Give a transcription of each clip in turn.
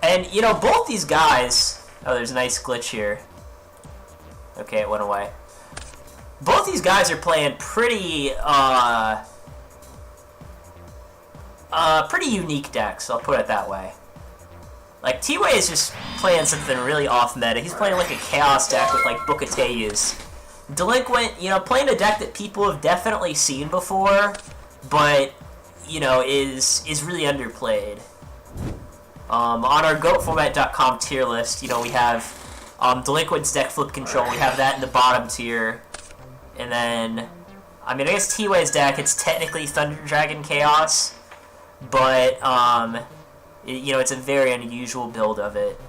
And, you know, both these guys... Oh, there's a nice glitch here. Okay, it went away. Both these guys are playing pretty, pretty unique decks, I'll put it that way. Like, Tway is just playing something really off-meta. He's playing, like, a Chaos deck with, like, Bookateyus. Delinquent, you know, playing a deck that people have definitely seen before, but, you know, is really underplayed. On our GoatFormat.com tier list, you know, we have Delinquent's deck Flip Control. We have that in the bottom tier. And then, I mean, I guess Tway's deck, it's technically Thunder Dragon Chaos, but, you know, it's a very unusual build of it.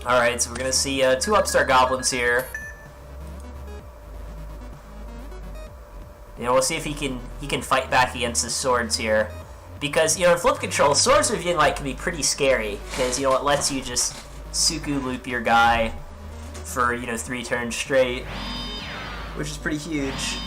Alright, so we're gonna see two Upstart Goblins here. You know, we'll see if he can fight back against the swords here. Because, you know, in Flip Control, Swords Revealing Light can be pretty scary. Because, you know, it lets you just Suku loop your guy for, you know, 3 turns straight. Which is pretty huge.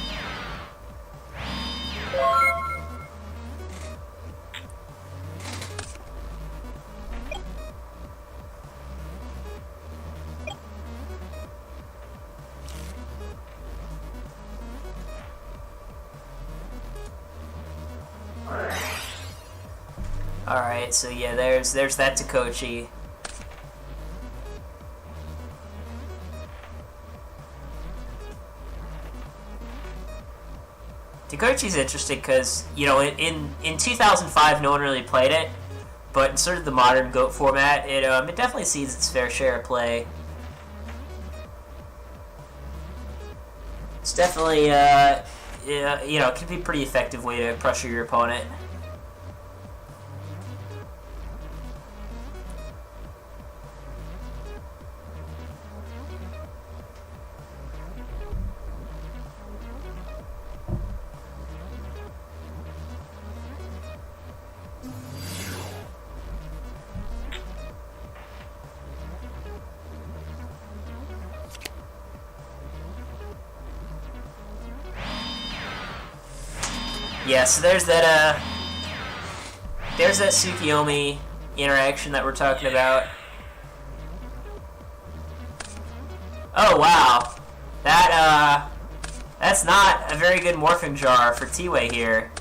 Alright, so yeah, there's that Takochi. Takochi's interesting because, you know, in 2005 no one really played it, but in sort of the modern GOAT format, it definitely sees its fair share of play. It's definitely, you know, it can be a pretty effective way to pressure your opponent. Yeah, so there's that Tsukiyomi interaction that we're talking about. Oh wow, that's not a very good Morphing Jar for Tway here.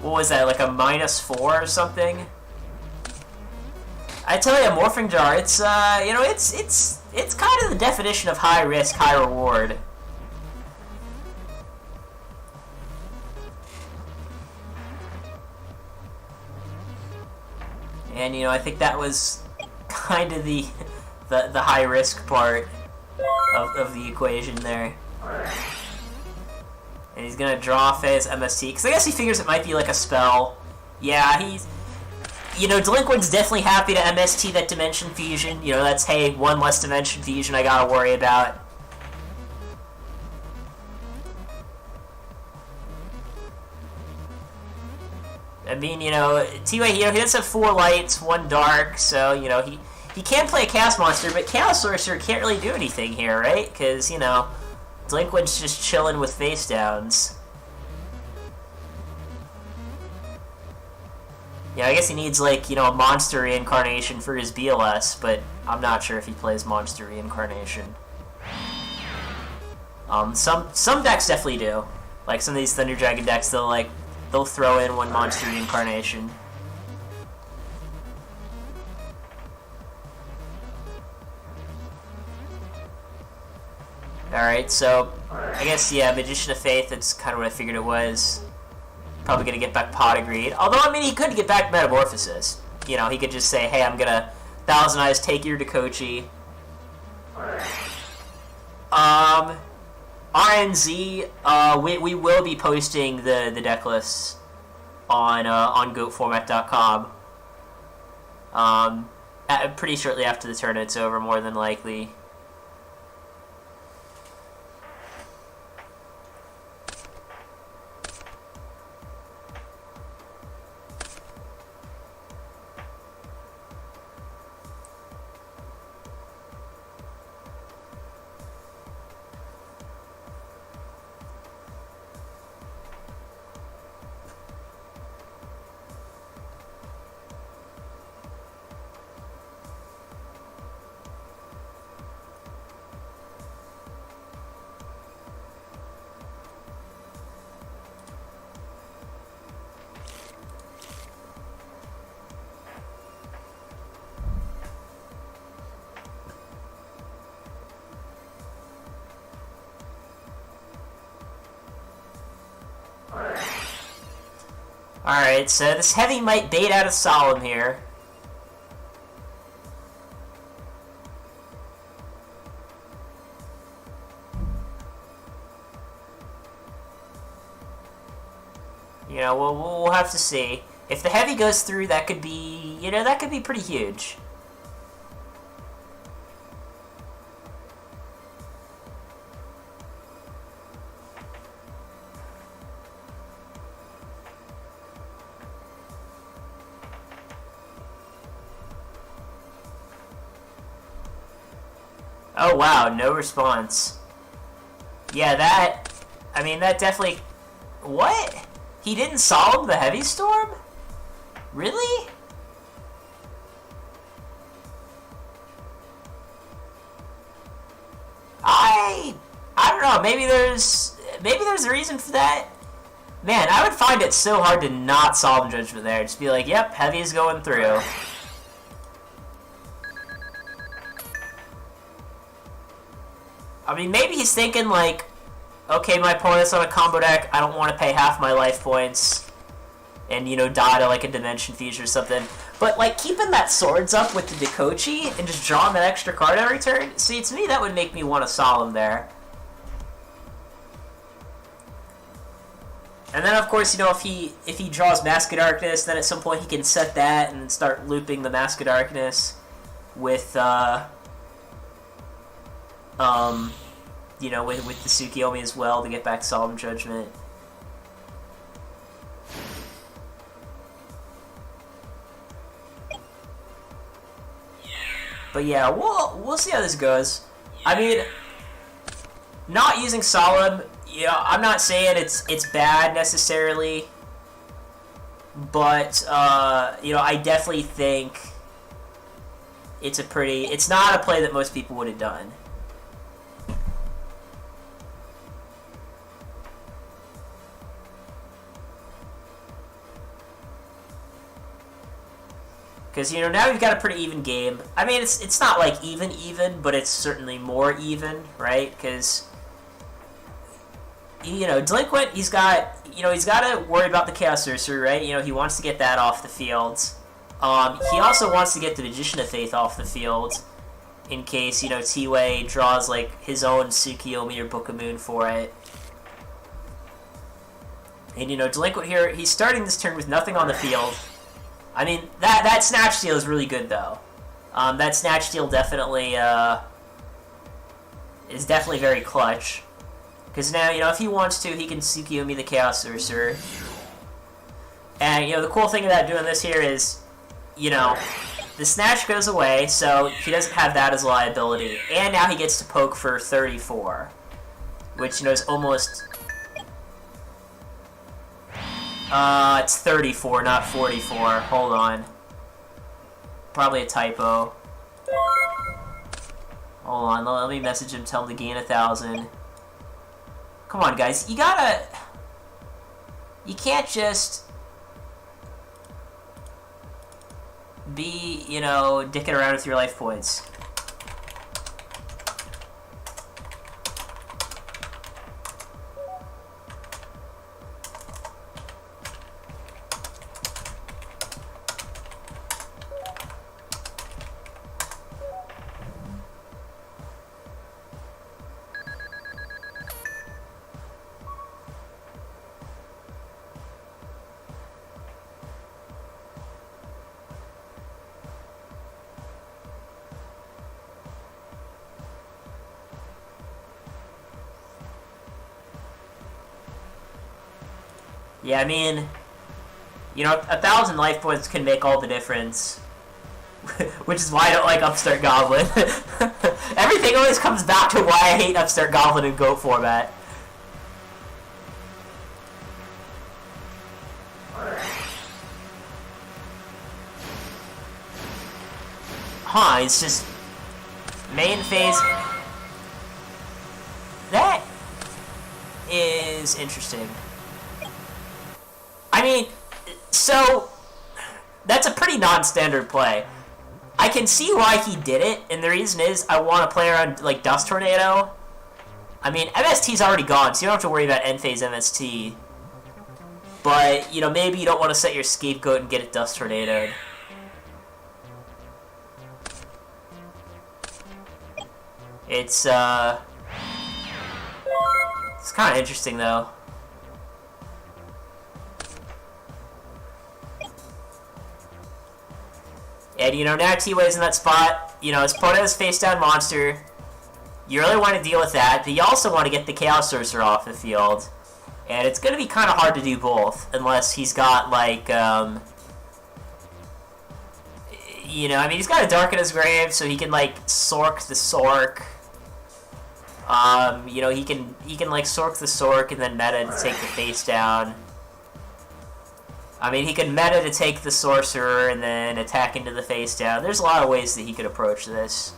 What was that, like a -4 or something? I tell you, Morphing Jar, it's you know, it's kind of the definition of high risk, high reward. And, you know, I think that was kind of the high-risk part of the equation there. And he's going to draw off his MST, because I guess he figures it might be like a spell. Yeah, he's... You know, Delinquent's definitely happy to MST that Dimension Fusion. You know, that's, hey, one less Dimension Fusion I gotta worry about. I mean, you know, Tway, you know, he does have 4 lights, 1 dark, so, you know, he can play a Chaos Monster, but Chaos Sorcerer can't really do anything here, right? Because, you know, Delinquent's just chilling with face downs. Yeah, I guess he needs, like, you know, a Monster Reincarnation for his BLS, but I'm not sure if he plays Monster Reincarnation. Some decks definitely do. Like, some of these Thunder Dragon decks, they'll throw in 1 Monster Reincarnation. Alright, so I guess, yeah, Magician of Faith, that's kind of what I figured it was. Probably going to get back Pot of Greed. Although, I mean, he could get back Metamorphosis. You know, he could just say, hey, I'm going to Thousand Eyes, take your Takochi. RNZ, we will be posting the deck lists on GoatFormat.com. Pretty shortly after the tournament's over, more than likely. Alright, so this heavy might bait out of Solemn here. You know, we'll have to see. If the heavy goes through, that could be, you know, that could be pretty huge. Oh wow, no response. Yeah, I mean, that definitely... What? He didn't solve the heavy storm? Really? I don't know, maybe there's a reason for that. Man, I would find it so hard to not solve Judgment there. Just be like, yep, heavy is going through. I mean, maybe he's thinking, like, okay, my opponent's on a combo deck, I don't want to pay half my life points and, you know, die to, like, a Dimension Feature or something. But, like, keeping that Swords up with the Dekochi and just drawing that extra card every turn, see, to me, that would make me want to Solemn there. And then, of course, you know, if he draws Mask of Darkness, then at some point he can set that and start looping the Mask of Darkness with, you know, with the Tsukiyomi as well to get back Solemn Judgment. But yeah, we'll see how this goes. I mean, not using Solemn, you know, I'm not saying it's bad necessarily, but you know, I definitely think it's not a play that most people would have done. Because, you know, now we've got a pretty even game. I mean, it's not, like, even, but it's certainly more even, right? Because, you know, Delinquent, he's got to worry about the Chaos Sorcerer, right? You know, he wants to get that off the field. He also wants to get the Magician of Faith off the field, in case, you know, T-Way draws, like, his own Tsukiyomi or Book of Moon for it. And, you know, Delinquent here, he's starting this turn with nothing on the field. I mean, that Snatch Steal is really good, though. That Snatch Steal definitely, is definitely very clutch. Because now, you know, if he wants to, he can Tsukiyomi the Chaos Sorcerer. And, you know, the cool thing about doing this here is, you know, the Snatch goes away, so he doesn't have that as a liability. And now he gets to poke for 34. Which, you know, is almost... it's 34, not 44. Hold on. Probably a typo. Hold on, let me message him, tell him to gain 1,000. Come on, guys. You gotta... You can't just... be, you know, dicking around with your life points. Yeah, I mean, you know, 1,000 life points can make all the difference. Which is why I don't like Upstart Goblin. Everything always comes back to why I hate Upstart Goblin in GOAT format. Huh, it's just... main phase... That is interesting. I mean, so, that's a pretty non-standard play. I can see why he did it, and the reason is I want to play around, like, Dust Tornado. I mean, MST's already gone, so you don't have to worry about end phase MST. But, you know, maybe you don't want to set your scapegoat and get it dust tornadoed. It's kind of interesting, though. And, you know, now T-Way's in that spot. You know, his opponent has face-down monster. You really want to deal with that, but you also want to get the Chaos Sorcerer off the field. And it's going to be kind of hard to do both, unless he's got, like, you know, I mean, he's got a Dark in his grave, so he can, like, Sork the Sork. You know, he can like, Sork the Sork and then meta to take the face down. I mean, he can meta to take the Sorcerer and then attack into the face down. There's a lot of ways that he could approach this.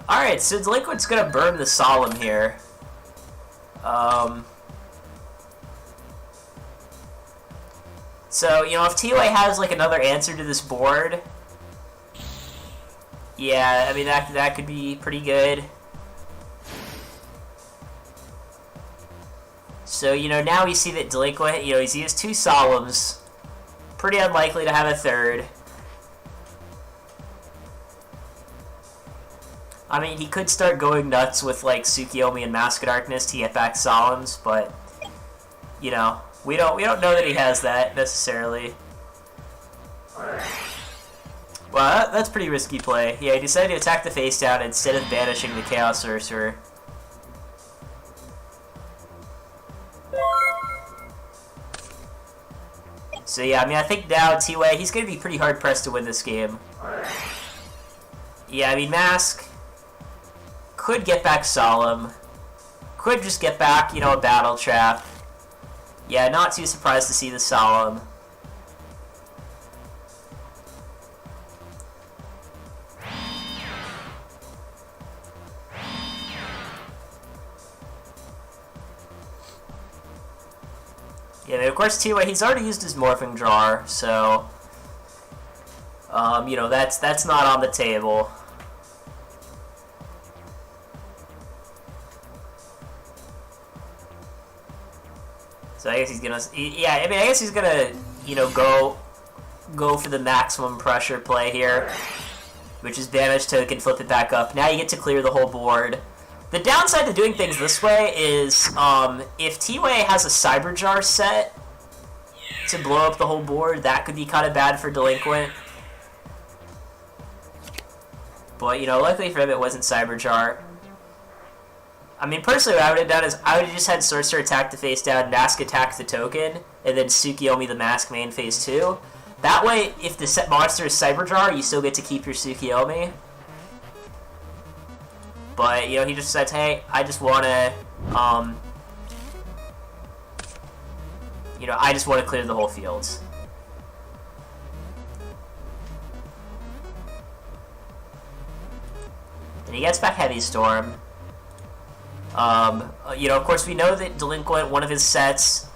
Alright, so Delinquent's gonna burn the Solemn here. So, you know, if T-Way has, like, another answer to this board, yeah, I mean, that could be pretty good. So, you know, now we see that Delinquent, you know, he's used 2 Solemns. Pretty unlikely to have a third. I mean, he could start going nuts with, like, Tsukiyomi and Mask of Darkness to get back Solemns, but, you know, we don't know that he has that, necessarily. Well, that's pretty risky play. Yeah, he decided to attack the face down instead of banishing the Chaos Sorcerer. So yeah, I mean, I think now T-Way, he's going to be pretty hard-pressed to win this game. Yeah, I mean, Mask could get back Solemn. Could just get back, you know, a Battle Trap. Yeah, not too surprised to see the Solemn. Yeah, and of course, T-Way, he's already used his Morphing Jar, so, you know, that's not on the table. So I guess he's gonna, yeah, I mean, I guess he's gonna, you know, go for the maximum pressure play here, which is Banish Token, flip it back up. Now you get to clear the whole board. The downside to doing things this way is, if T-Way has a Cyber Jar set to blow up the whole board, that could be kind of bad for Delinquent. But, you know, luckily for him it wasn't Cyber Jar. I mean, personally, what I would have done is I would have just had Sorcerer attack the face down, Mask attack the token, and then Tsukiyomi the Mask main phase 2. That way, if the set monster is Cyber Jar, you still get to keep your Tsukiyomi. But, you know, he just says, hey, I just want to, you know, I just want to clear the whole field. And he gets back Heavy Storm. You know, of course, we know that Delinquent, one of his sets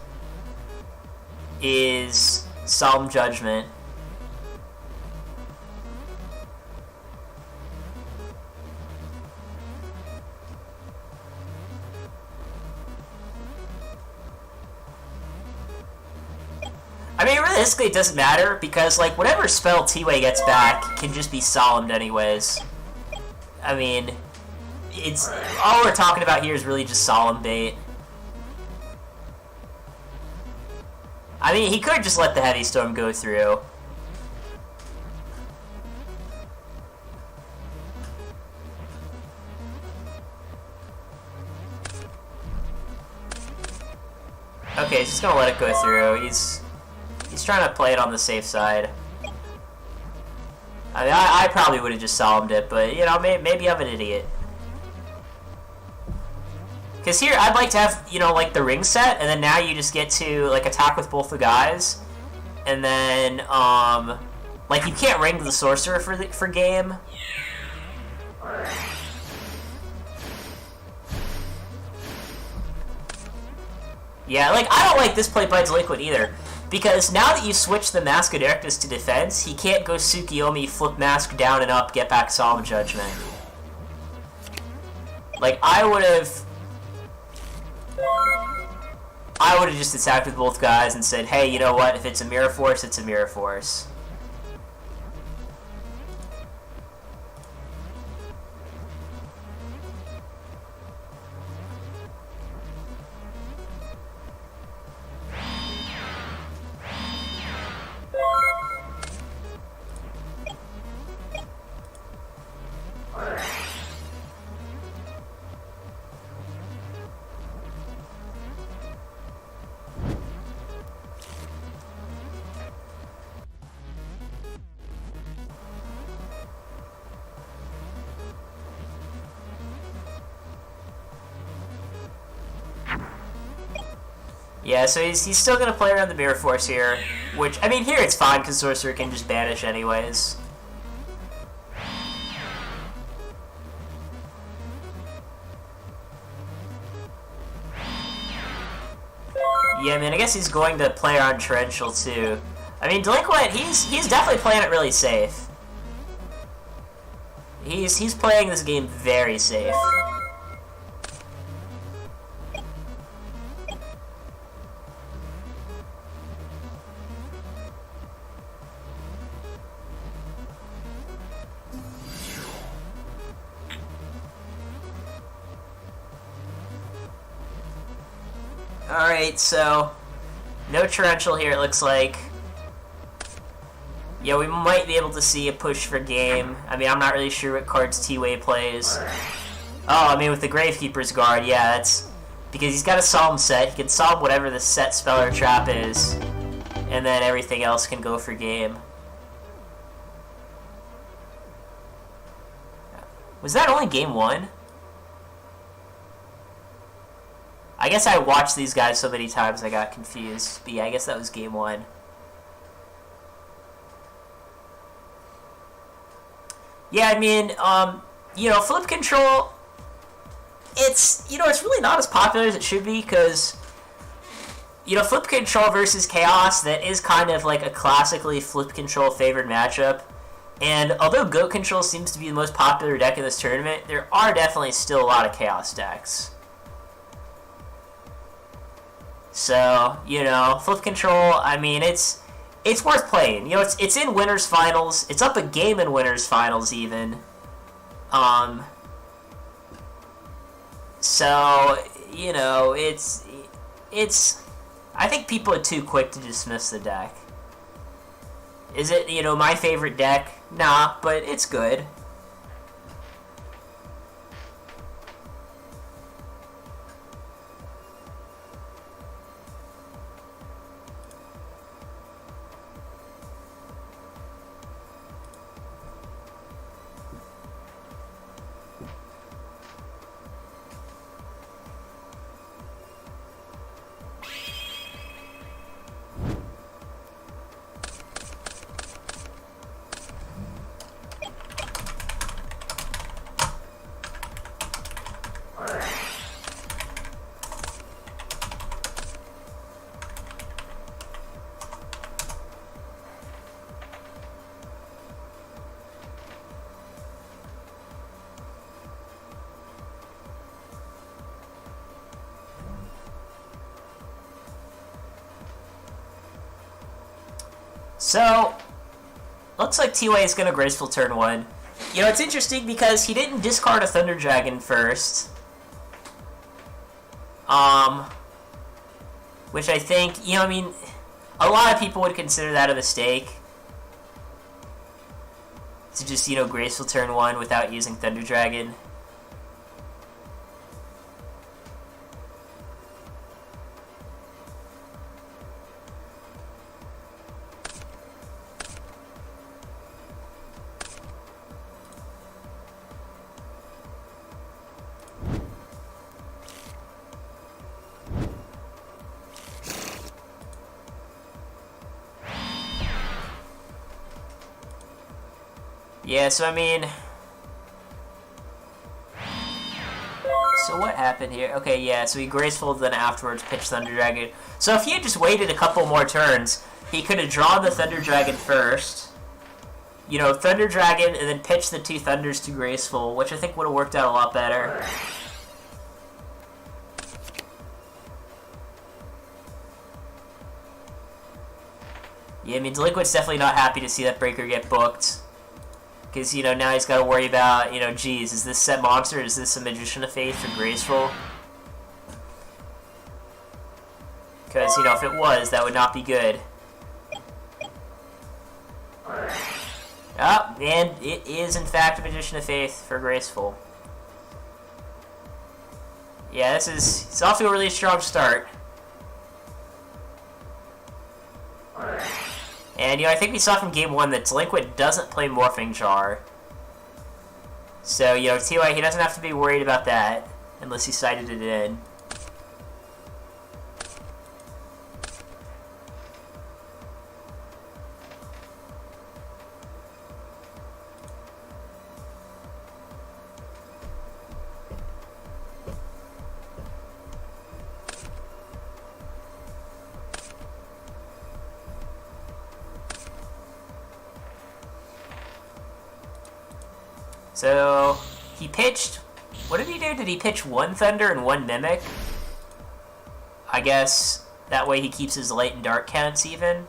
is Solemn Judgment. I mean, realistically, it doesn't matter, because, like, whatever spell T-Way gets back can just be Solemned anyways. I mean, it's all we're talking about here is really just Solemn bait. I mean, he could just let the Heavy Storm go through. Okay, he's just gonna let it go through. He's trying to play it on the safe side. I mean, I probably would have just Solemned it, but, you know, maybe I'm an idiot. Because here, I'd like to have, you know, like, the ring set, and then now you just get to, like, attack with both the guys. And then, like, you can't ring the Sorcerer for game. Yeah, like, I don't like this play by Delinquent either. Because now that you switch the Mask of Darkness to defense, he can't go Tsukiyomi, flip Mask down and up, get back Solemn Judgment. Like, I would have just attacked with both guys and said, hey, you know what, if it's a Mirror Force, it's a Mirror Force. Yeah, so he's still going to play around the Mirror Force here, which, I mean, here it's fine because Sorcerer can just banish anyways. Yeah, I mean, I guess he's going to play around Torrential too. I mean, Delinquent, he's definitely playing it really safe. He's playing this game very safe. Alright, so no Torrential here, it looks like. Yeah, we might be able to see a push for game. I mean, I'm not really sure what cards T-Way plays. Oh, I mean, with the Gravekeeper's Guard, yeah, that's... Because he's got a Solemn set, he can solve whatever the set spell or trap is, and then everything else can go for game. Was that only game one? I guess I watched these guys so many times I got confused. But yeah, I guess that was game one. Yeah, I mean, you know, flip control, it's, you know, it's really not as popular as it should be, because, you know, flip control versus chaos, that is kind of like a classically flip control favored matchup. And although goat control seems to be the most popular deck in this tournament, there are definitely still a lot of chaos decks. So, you know, flip control, I mean, it's worth playing. You know, it's in winners finals. It's up a game in winners finals even. So, you know, it's I think people are too quick to dismiss the deck. Is it, you know, my favorite deck? Nah, but it's good. So, looks like T-Way is going to Graceful turn 1. You know, it's interesting because he didn't discard a Thunder Dragon first. Which I think, you know, I mean, a lot of people would consider that a mistake. To just, you know, Graceful turn 1 without using Thunder Dragon. Yeah, so I mean... So what happened here? Okay, yeah, so he graceful, then afterwards pitched Thunder Dragon. So if he had just waited a couple more turns, he could have drawn the Thunder Dragon first. You know, Thunder Dragon, and then pitched the 2 Thunders to graceful, which I think would have worked out a lot better. Yeah, I mean, Delinquent's definitely not happy to see that breaker get booked. Because, you know, now he's got to worry about, you know, geez, is this set monster? Is this a Magician of Faith for graceful? Because, you know, if it was, that would not be good. Oh, and it is, in fact, a Magician of Faith for graceful. Yeah, it's off to a really strong start. And, you know, I think we saw from Game 1 that Delinquent doesn't play Morphing Jar. So, you know, TY, he doesn't have to be worried about that, unless he sighted it in. So, he pitched... What did he do? Did he pitch 1 Thunder and 1 Mimic? I guess that way he keeps his light and dark counts even.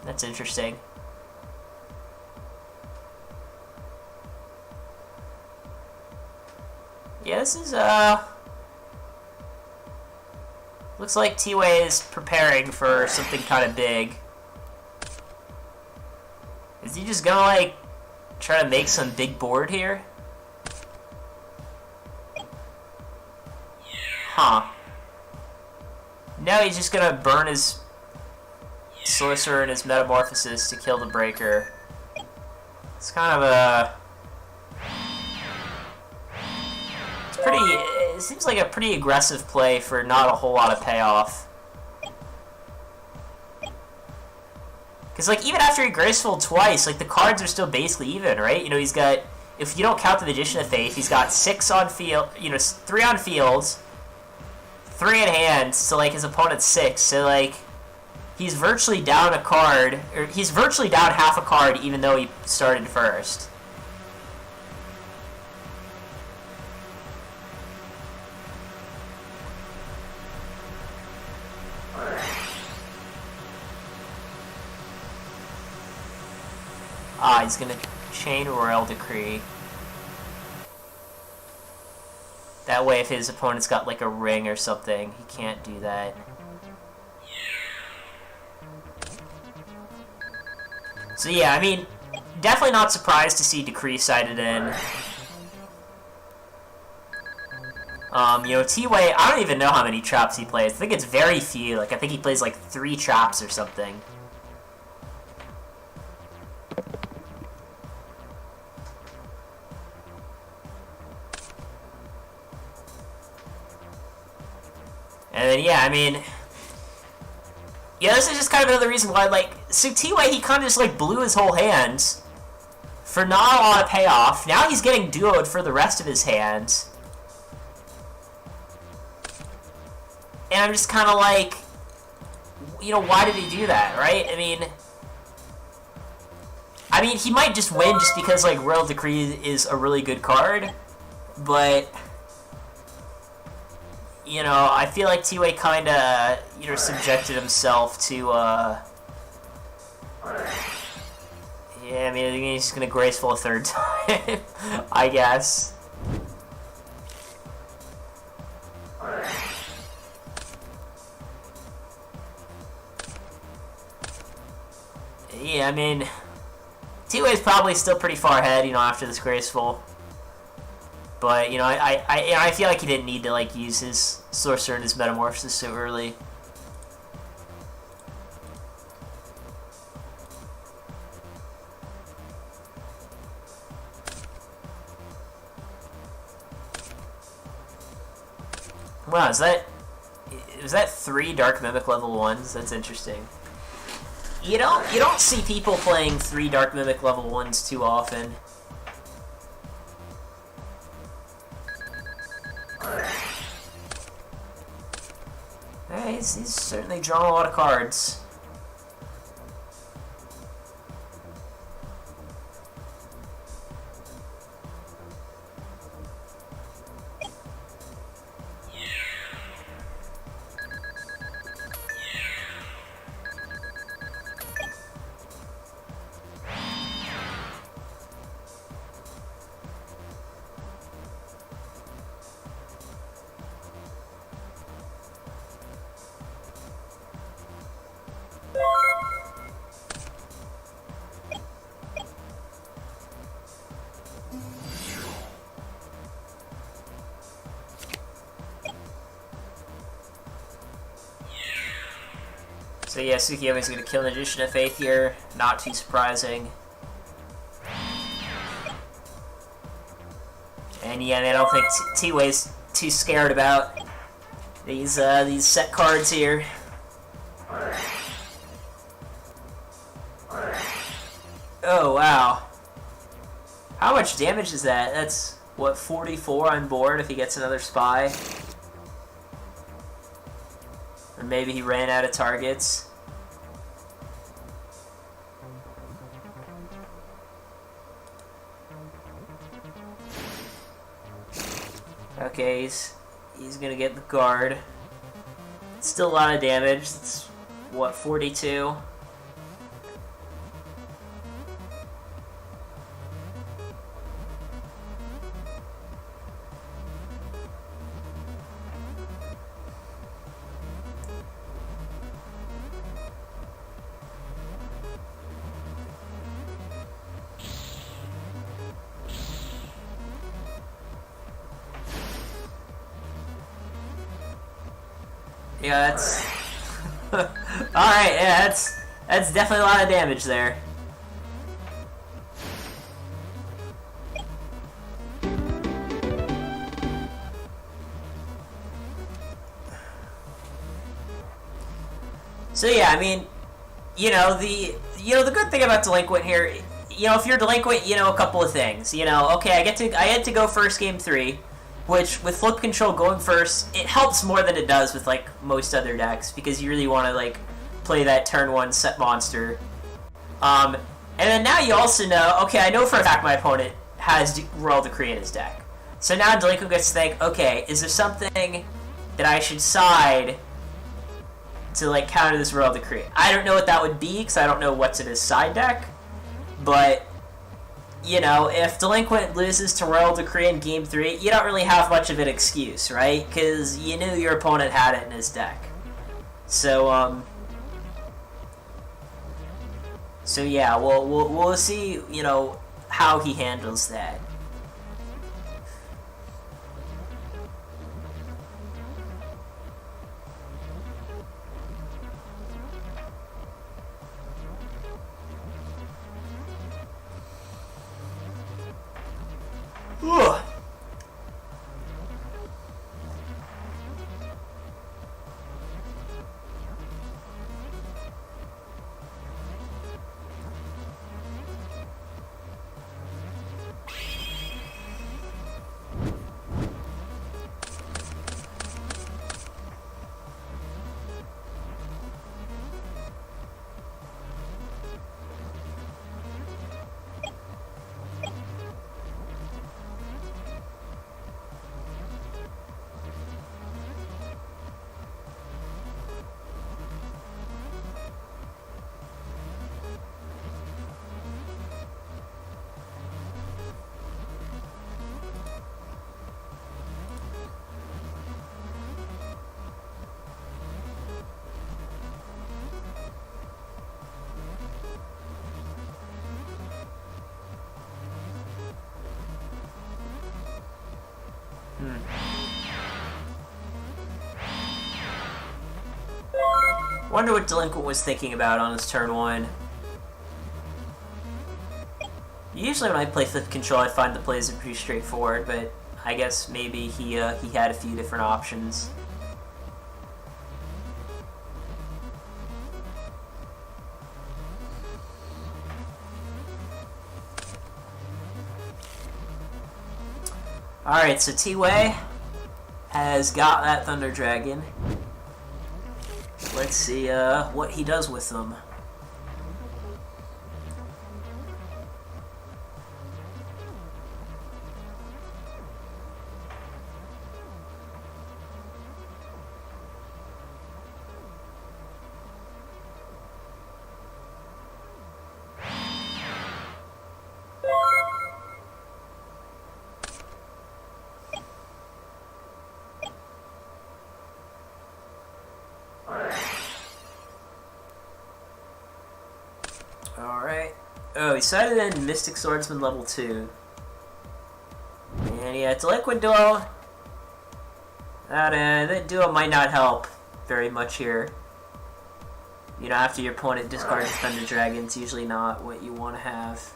That's interesting. Yeah, this is, looks like T-Way is preparing for something kind of big. Is he just gonna, like, try to make some big board here? Huh. No, he's just gonna burn his Sorcerer and his Metamorphosis to kill the Breaker. It's kind of a... It's pretty... It seems like a pretty aggressive play for not a whole lot of payoff. Because, like, even after he graceful twice, like, the cards are still basically even, right? You know, he's got... If you don't count the Magician of Faith, he's got 6 on field... You know, 3 on field, 3 in hand, so, like, his opponent's 6. So, like, he's virtually down a card... Or, he's virtually down half a card, even though he started first. Ah, he's gonna chain Royal Decree. That way, if his opponent's got, like, a ring or something, he can't do that. So yeah, I mean, definitely not surprised to see Decree sided in. You know, T-Way, I don't even know how many traps he plays. I think it's very few. Like, I think he plays, like, 3 traps or something. And then, yeah, I mean... Yeah, this is just kind of another reason why, like... So T-Way, he kind of just, like, blew his whole hand for not a lot of payoff. Now he's getting duoed for the rest of his hand. And I'm just kind of like... You know, why did he do that, right? I mean, he might just win just because, like, Royal Decree is a really good card. But... You know, I feel like T-Way kind of, you know, subjected himself to, Yeah, I mean, he's just gonna graceful a 3rd time, I guess. Yeah, I mean, T-Way's probably still pretty far ahead, you know, after this graceful. But, you know, I feel like he didn't need to, like, use his Sorcerer and his Metamorphosis so early. Wow, is that 3 Dark Mimic level 1s? That's interesting. You don't see people playing 3 Dark Mimic level 1s too often. Alright, he's certainly drawn a lot of cards. So yeah, Tsukiyomi's gonna kill an Magician of Faith here. Not too surprising. And yeah, I don't think T-Way's too scared about these set cards here. Oh wow. How much damage is that? That's what, 44 on board if he gets another spy? Or maybe he ran out of targets. Okay, he's gonna get the guard. Still a lot of damage. It's what, 42? Yeah, that's... Alright, yeah, that's definitely a lot of damage there. So yeah, I mean, the good thing about Delinquent here, if you're Delinquent, a couple of things. Okay, I had to go first game 3. Which, with flip control going first, it helps more than it does with, most other decks, because you really want to, play that turn 1 set monster. And then now you also know, okay, I know for a fact my opponent has Royal Decree in his deck. So now Delinquent gets to think, okay, is there something that I should side to, counter this Royal Decree? I don't know what that would be, because I don't know what's in his side deck, but... if Delinquent loses to Royal Decree in Game 3, you don't really have much of an excuse, right? Because you knew your opponent had it in his deck. So, So yeah, we'll see, how he handles that. Ugh. Wonder what Delinquent was thinking about on his turn 1. Usually when I play flip control, I find the plays are pretty straightforward, but I guess maybe he had a few different options. Alright, so T-Way has got that Thunder Dragon. let's see what he does with them. Alright. Oh, he sided in Mystic Swordsman level 2. And yeah, Delinquent Duo. That duo might not help very much here. You know, after your opponent discards Thunder Dragon, it's usually not what you want to have.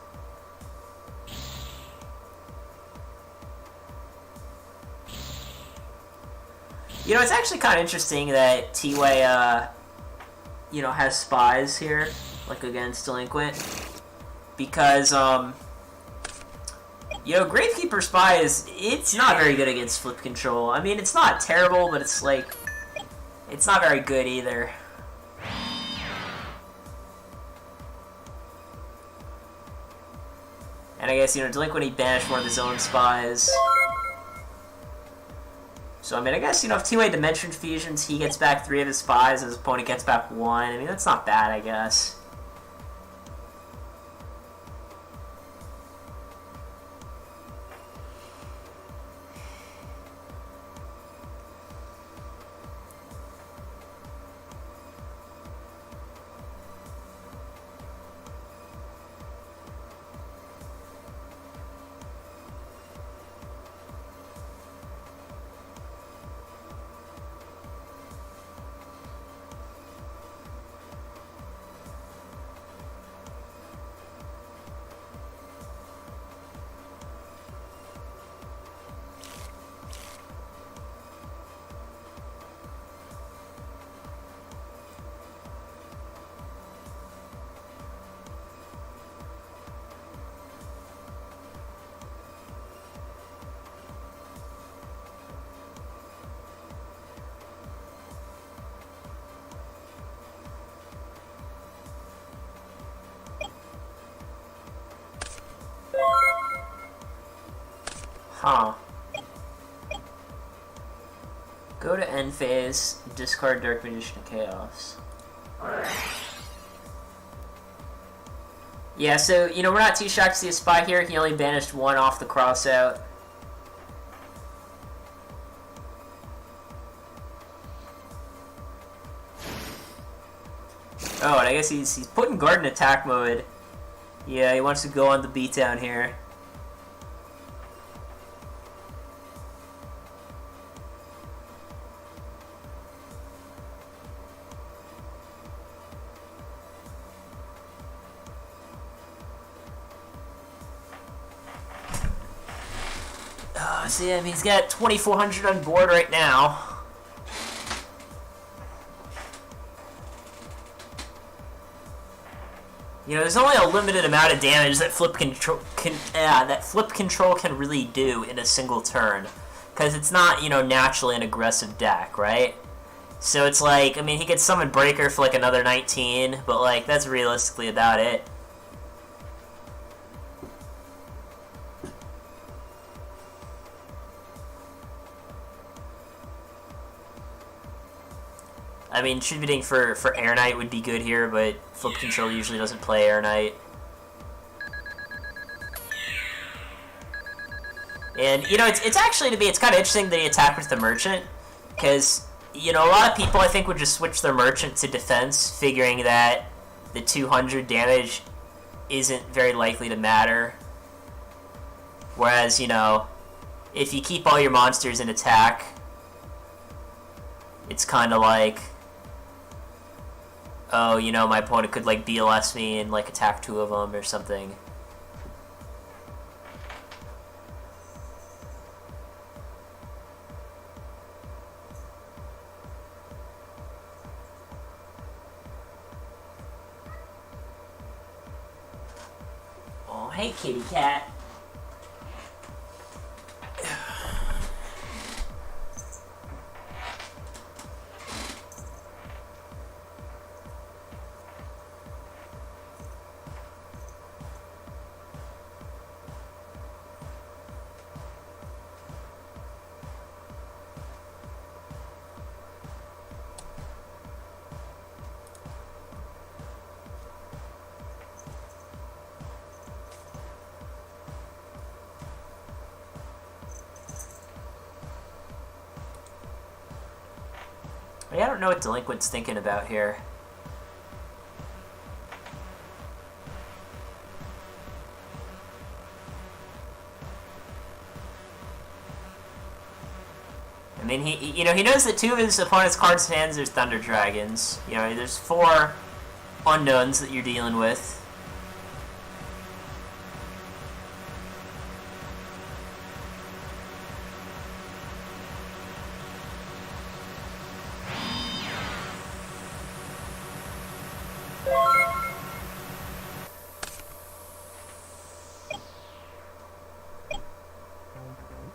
You know, it's actually kind of interesting that Tway, you know, has spies here, like against Delinquent, because, you know, Gravekeeper Spies, it's not very good against flip control. I mean, it's not terrible, but it's like, it's not very good either. And I guess, you know, Delinquent, he banished one of his own spies. So, I mean, I guess, you know, if Tway Dimension Fusions, he gets back 3 of his spies, and his opponent gets back 1. I mean, that's not bad, I guess. Huh. Go to end phase, discard Dark Magician of Chaos. Yeah, so, you know, we're not too shocked to see a spy here. He only banished 1 off the crossout. Oh, and I guess he's putting guard in attack mode. Yeah, he wants to go on the beatdown here. So yeah, I mean, he's got 2,400 on board right now. You know, there's only a limited amount of damage that flip control can really do in a single turn, because it's not, you know, naturally an aggressive deck, right? So it's like, I mean, he could summon Breaker for like another 19, but like that's realistically about it. I mean, contributing for Air Knight would be good here, but flip control usually doesn't play Air Knight. And, you know, it's actually, to me, it's kind of interesting that he attacked with the Merchant, because, you know, a lot of people, I think, would just switch their Merchant to defense, figuring that the 200 damage isn't very likely to matter. Whereas, you know, if you keep all your monsters in attack, it's kind of like, oh, you know, my opponent could, like, BLS me and, like, attack 2 of them or something. Oh, hey, kitty cat. I don't know what Delinquent's thinking about here. I mean, he knows that 2 of his opponent's cards in hands are Thunder Dragons. You know, there's 4 unknowns that you're dealing with.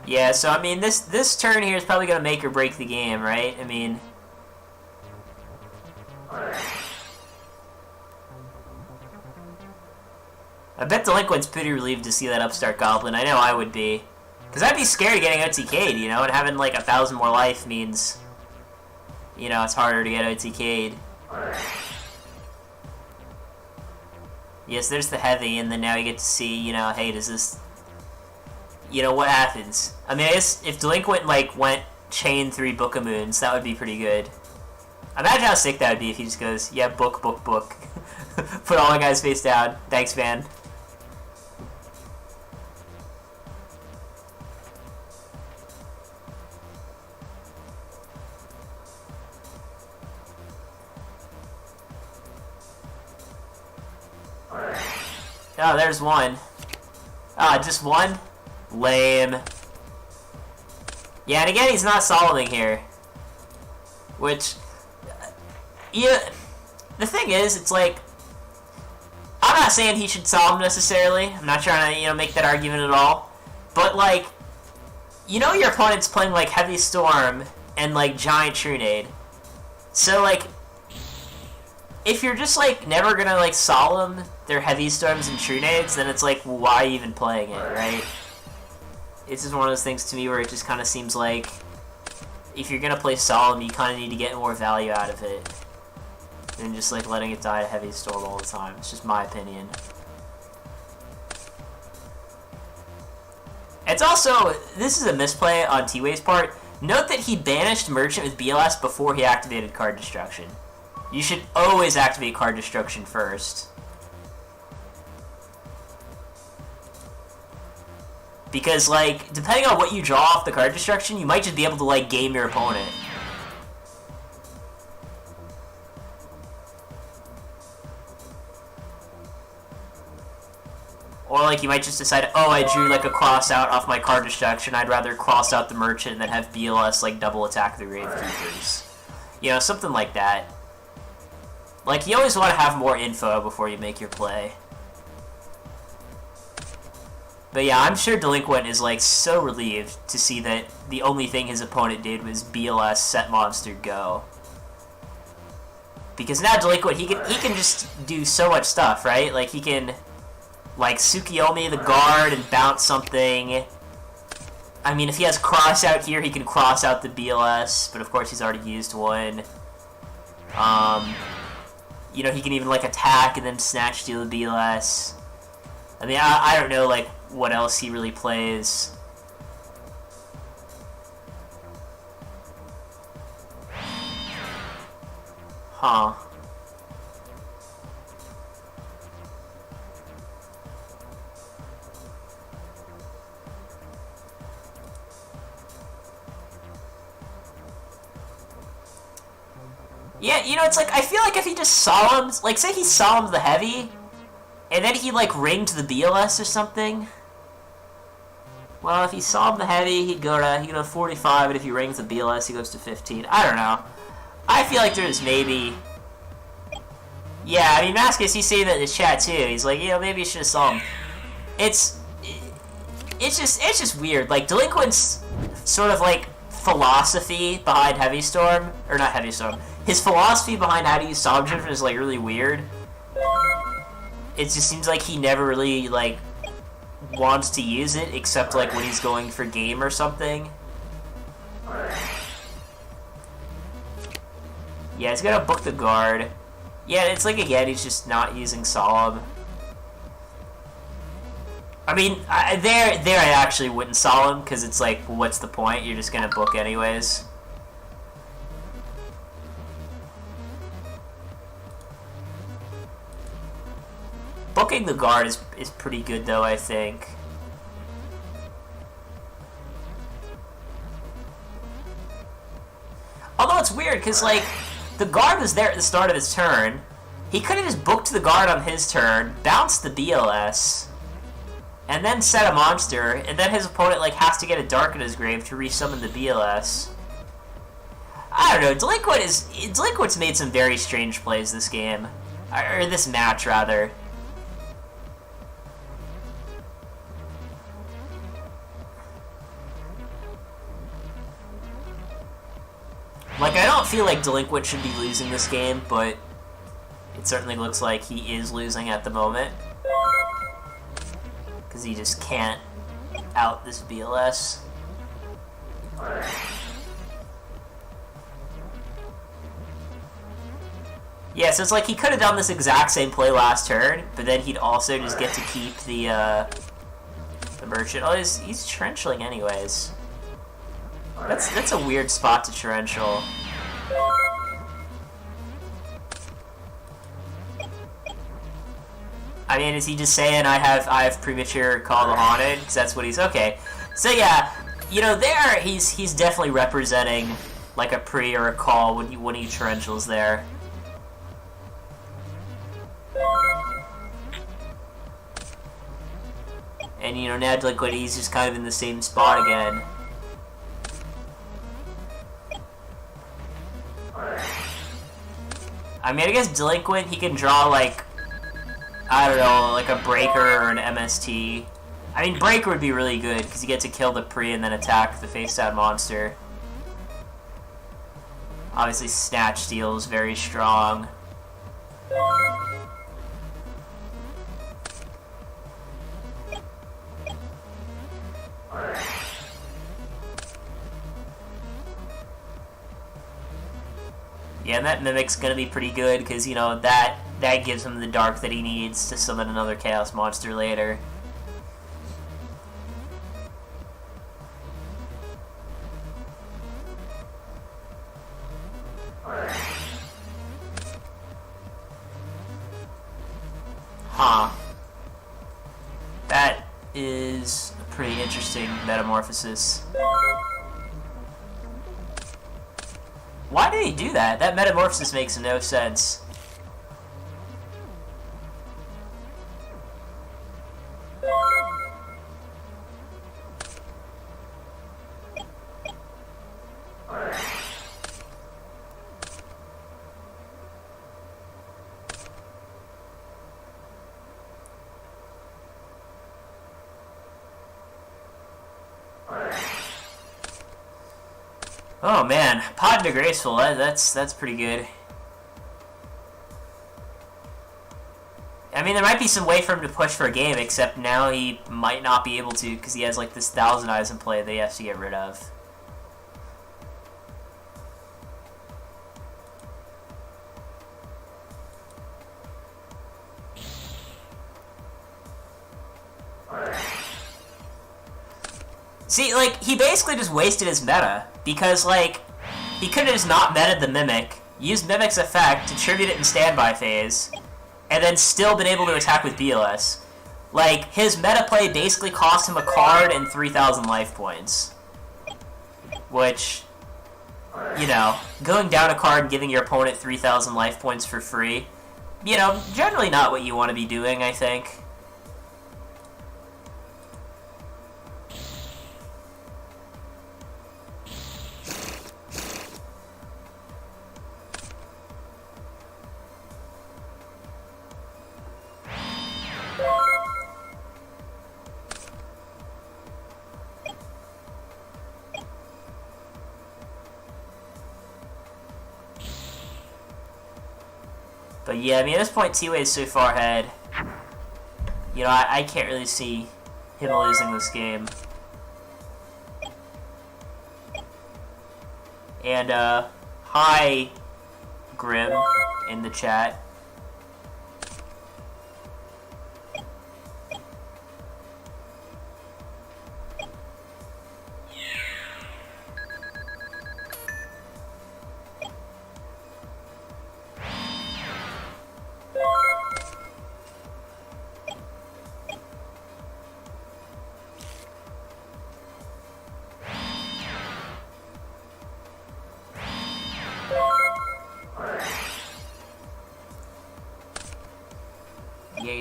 Yeah, so I mean, this turn here is probably gonna make or break the game, right? I mean, I bet Delinquent's pretty relieved to see that Upstart Goblin. I know I would be, because I'd be scared of getting OTK'd, you know, and having like 1,000 more life means, you know, it's harder to get OTK'd. Yes, there's the heavy, and then now you get to see, you know, hey, does this, you know, what happens? I mean, I guess if Delinquent, like, went chain 3 Book of Moons, that would be pretty good. Imagine how sick that would be if he just goes, yeah, book, book, book. Put all the guys face down. Thanks, man. Oh, there's one. Ah, just one? Lame. Yeah, and again, he's not solving here. Which, yeah, the thing is, it's like, I'm not saying he should solve necessarily. I'm not trying to, you know, make that argument at all. But, like, you know your opponent's playing, like, Heavy Storm and, like, Giant Trunade. So, like, if you're just, like, never gonna, like, solemn their Heavy Storms and Trunades, then it's like, why even playing it, right? It's just one of those things to me where it just kind of seems like if you're gonna play Solemn, you kind of need to get more value out of it than just like letting it die to Heavy Storm all the time. It's just my opinion. It's also, this is a misplay on T-Way's part. Note that he banished Merchant with BLS before he activated Card Destruction. You should always activate Card Destruction first. Because, like, depending on what you draw off the Card Destruction, you might just be able to, like, game your opponent. Or, like, you might just decide, oh, I drew, like, a cross out off my Card Destruction. I'd rather cross out the Merchant and then have BLS, like, double attack the Gravekeepers. You know, something like that. Like, you always want to have more info before you make your play. But yeah, I'm sure Delinquent is, like, so relieved to see that the only thing his opponent did was BLS set monster go. Because now Delinquent, he can just do so much stuff, right? Like, he can, like, Tsukiyomi the guard and bounce something. I mean, if he has cross out here, he can cross out the BLS, but of course he's already used one. You know, he can even, like, attack and then snatch steal the BLS. I mean, I don't know, like, what else he really plays. Huh. Yeah, you know, it's like, I feel like if he just solemns, like, say he solemns the heavy, and then he, like, ringed the BLS or something. Well, if he solved the heavy, he'd go to 45, and if he rings the BLS, he goes to 15. I don't know. I feel like there's maybe... Yeah, I mean, Mascus, he's saying that in his chat, too. He's like, you know, maybe you should have solved him. It's just weird. Like, Delinquent's sort of, like, philosophy behind Heavy Storm, or not Heavy Storm, his philosophy behind how to use Solemn Shift is, like, really weird. It just seems like he never really, like, wants to use it, except, like, when he's going for game or something. Yeah, he's gonna book the guard. Yeah, it's like, again, he's just not using Solemn. I mean, there I actually wouldn't Solemn, because it's like, what's the point? You're just gonna book anyways. poking the guard is pretty good, though, I think. Although it's weird, because, like, the guard was there at the start of his turn. He could have just booked the guard on his turn, bounced the BLS, and then set a monster, and then his opponent, like, has to get a Dark in his grave to resummon the BLS. I don't know, Delinquent's made some very strange plays this game. Or this match, rather. Like, I don't feel like Delinquent should be losing this game, but it certainly looks like he is losing at the moment. Because he just can't out this BLS. Yeah, so it's like he could have done this exact same play last turn, but then he'd also just get to keep the merchant. Oh, he's trenchling anyways. That's a weird spot to torrential. I mean, is he just saying I have premature Call the Haunted? Because that's what he's okay. So yeah, you know, there he's definitely representing like a pre or a call when he torrentials there. And you know, now Delinquent, he's just kind of in the same spot again. I mean, I guess Delinquent, he can draw, like, I don't know, like a Breaker or an MST. I mean, Breaker would be really good, because you get to kill the pre and then attack the face-down monster. Obviously, Snatch Steal is very strong. Yeah, and that Mimic's gonna be pretty good, because, you know, that gives him the Dark that he needs to summon another Chaos Monster later. Huh. That is a pretty interesting metamorphosis. Why did he do that? That metamorphosis makes no sense. Oh man, Pod into Graceful, that's pretty good. I mean, there might be some way for him to push for a game, except now he might not be able to, because he has like this 1,000 Eyes in play that he has to get rid of. See, like, he basically just wasted his meta, because, like, he could have just not meted the Mimic, used Mimic's effect to tribute it in standby phase, and then still been able to attack with BLS. Like, his meta play basically cost him a card and 3,000 life points. Which, you know, going down a card and giving your opponent 3,000 life points for free, you know, generally not what you want to be doing, I think. But yeah, I mean, at this point, Tway is so far ahead. You know, I can't really see him losing this game. And, hi, Grim, in the chat.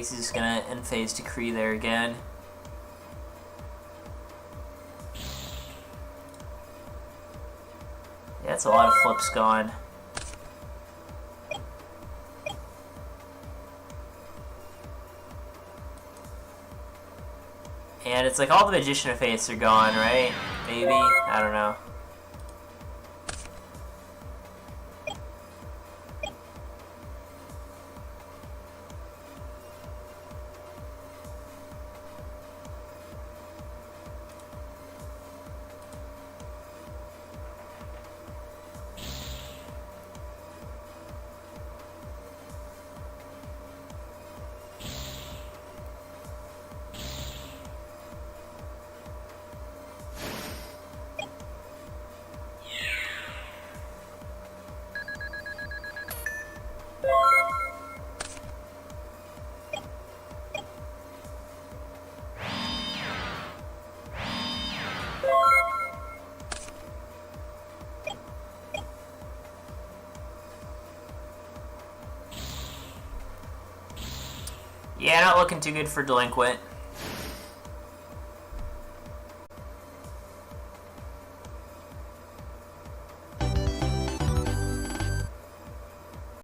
thinks he's gonna end phase decree there again. Yeah, that's a lot of flips gone. And it's like all the Magician of Fates are gone, right? Maybe? I don't know. Yeah, not looking too good for Delinquent.